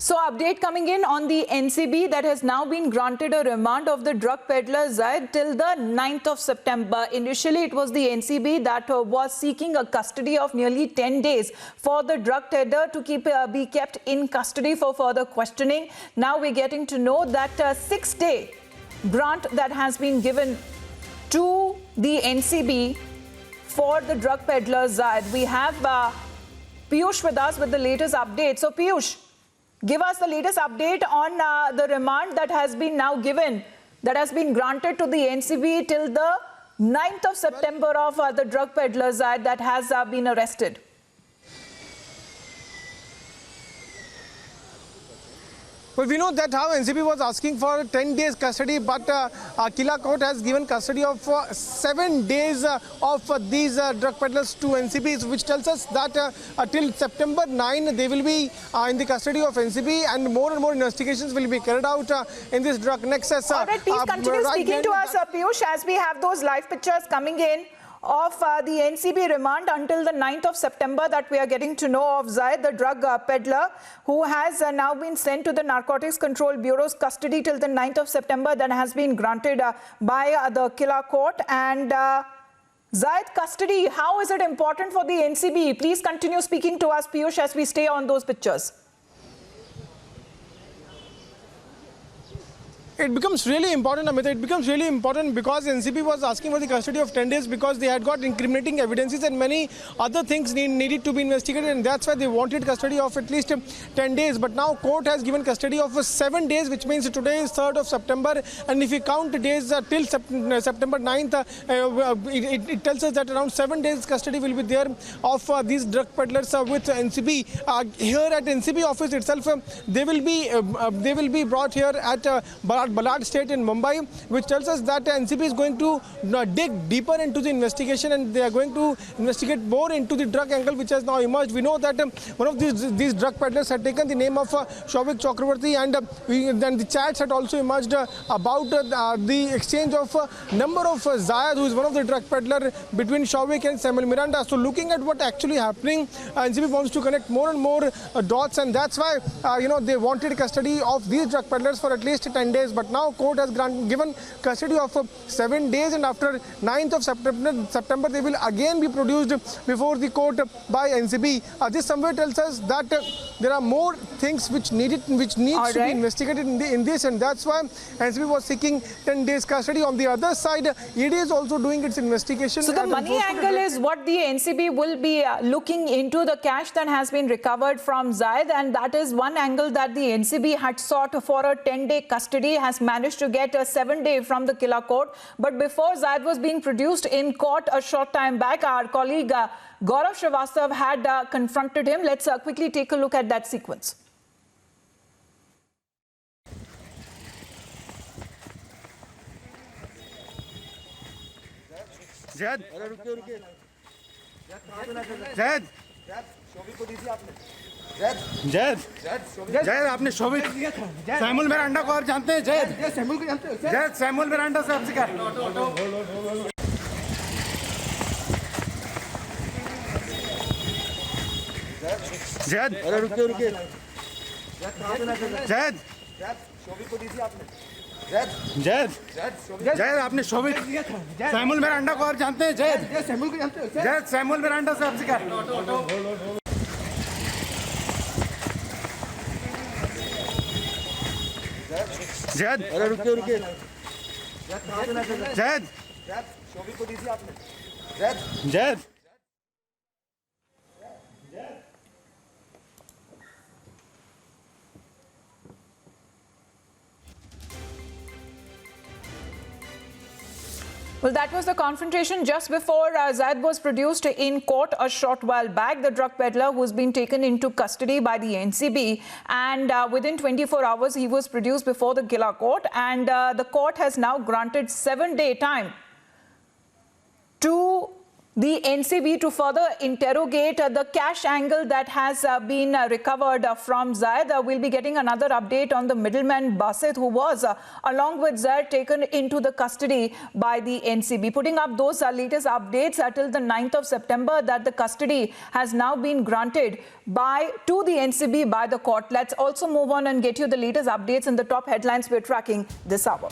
So update coming in on the NCB that has now been granted a remand of the drug peddler Zaid till the 9th of September. Initially, it was the NCB that was seeking a custody of nearly 10 days for the drug peddler to be kept in custody for further questioning. Now we're getting to know that 6-day grant that has been given to the NCB for the drug peddler Zaid. We have Piyush with us with the latest update. So Piyush, give us the latest update on the remand that has been now given, that has been granted to the NCB till the 9th of September of the drug peddler Zaid that has been arrested. Well, we know that how NCB was asking for 10 days custody, but Kila Court has given custody of 7 days of these drug peddlers to NCB, which tells us that till September 9, they will be in the custody of NCB, and more investigations will be carried out in this drug nexus. All right, please continue speaking to us, Piyush, as we have those live pictures coming in of the NCB remand until the 9th of September that we are getting to know of Zaid, the drug peddler, who has now been sent to the Narcotics Control Bureau's custody till the 9th of September that has been granted by the Kila Court. And Zaid custody, how is it important for the NCB? Please continue speaking to us, Piyush, as we stay on those pictures. It becomes really important, Amita. It becomes really important because NCB was asking for the custody of 10 days because they had got incriminating evidences and many other things needed to be investigated, and that's why they wanted custody of at least 10 days. But now court has given custody of 7 days, which means today is 3rd of September, and if we count the days till September 9th, it tells us that around 7 days custody will be there of these drug peddlers with NCB. Here at NCB office itself, they will be brought here at Balad State in Mumbai, which tells us that NCB is going to dig deeper into the investigation, and they are going to investigate more into the drug angle which has now emerged. We know that one of these drug peddlers had taken the name of Shouvik Chakravarti, and then the chats had also emerged about the exchange of number of Zaid, who is one of the drug peddler, between Shouvik and Samuel Miranda. So looking at what actually happening, NCB wants to connect more and more dots, and that's why they wanted custody of these drug peddlers for at least 10 days. But now court has given custody of 7 days, and after 9th of September they will again be produced before the court by NCB. This somewhere tells us that there are more things which needs to be investigated in this, and that's why NCB was seeking 10 days custody. On the other side, ED is also doing its investigation. So the money angle is what the NCB will be looking into, the cash that has been recovered from Zaid, and that is one angle that the NCB had sought for a 10-day custody, has managed to get a 7-day from the Kila Court. But before Zaid was being produced in court a short time back, our colleague Gaurav Srivastav had confronted him. Let's quickly take a look at that sequence. Zaid, Zaid, Zaid आपने शोभित Samuel Miranda को आप जानते हैं? Zaid Samuel Miranda से आपसे क्या? जैद रुकिए जैद शोभित को दीजिए आपने। जैद आपने शोभित सैमुल मिरांडा को आप जानते हैं? जैद सैमुल मिरांडा से आपसे क्या? जैद रुकिए जैद शोभित को दीजिए आपने। Zaid Well, that was the confrontation just before Zaid was produced in court a short while back, the drug peddler who's been taken into custody by the NCB, and within 24 hours he was produced before the Kila Court, and the court has now granted 7-day time to The NCB to further interrogate the cash angle that has been recovered from Zayed. We'll be getting another update on the middleman Basit, who was, along with Zayed, taken into the custody by the NCB. Putting up those latest updates till the 9th of September that the custody has now been granted to the NCB by the court. Let's also move on and get you the latest updates and the top headlines we're tracking this hour.